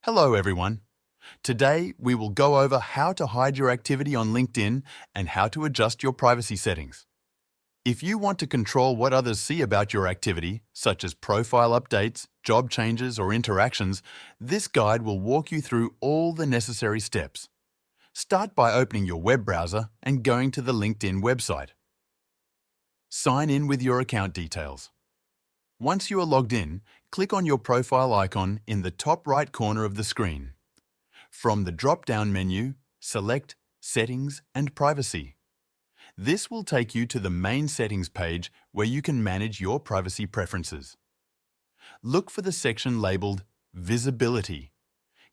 Hello everyone. Today we will go over how to hide your activity on LinkedIn and how to adjust your privacy settings. If you want to control what others see about your activity, such as profile updates, job changes, or interactions, this guide will walk you through all the necessary steps. Start by opening your web browser and going to the LinkedIn website. Sign in with your account details. Once you are logged in, click on your profile icon in the top right corner of the screen. From the drop-down menu, select Settings and Privacy. This will take you to the main settings page where you can manage your privacy preferences. Look for the section labeled Visibility.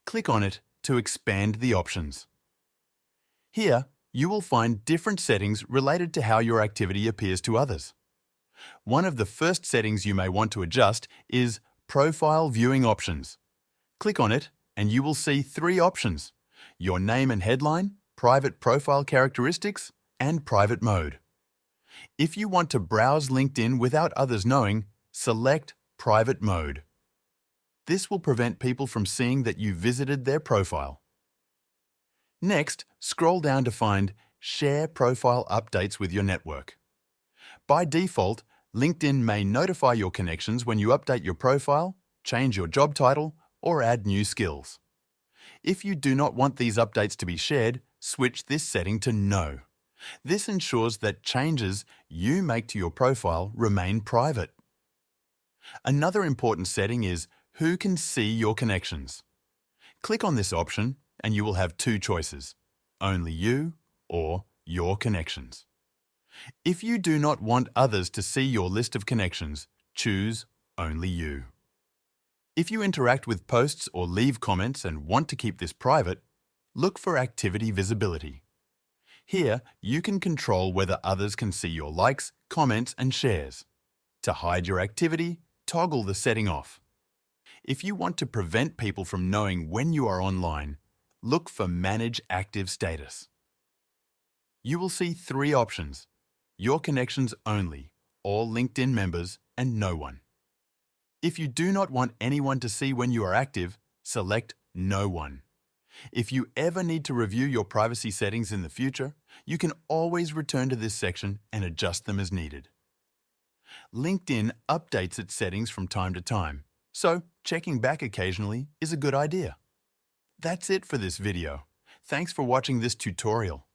Click on it to expand the options. Here, you will find different settings related to how your activity appears to others. One of the first settings you may want to adjust is Profile Viewing Options. Click on it and you will see three options: your name and headline, private profile characteristics, and private mode. If you want to browse LinkedIn without others knowing, select Private Mode. This will prevent people from seeing that you visited their profile. Next, scroll down to find Share Profile Updates with your network. By default, LinkedIn may notify your connections when you update your profile, change your job title, or add new skills. If you do not want these updates to be shared, switch this setting to No. This ensures that changes you make to your profile remain private. Another important setting is Who can see your connections. Click on this option and you will have two choices: only you or your connections. If you do not want others to see your list of connections, choose Only You. If you interact with posts or leave comments and want to keep this private, look for Activity Visibility. Here, you can control whether others can see your likes, comments, and shares. To hide your activity, toggle the setting off. If you want to prevent people from knowing when you are online, look for Manage Active Status. You will see three options: Your connections only, all LinkedIn members, and no one. If you do not want anyone to see when you are active, select No One. If you ever need to review your privacy settings in the future, you can always return to this section and adjust them as needed. LinkedIn updates its settings from time to time, so checking back occasionally is a good idea. That's it for this video. Thanks for watching this tutorial.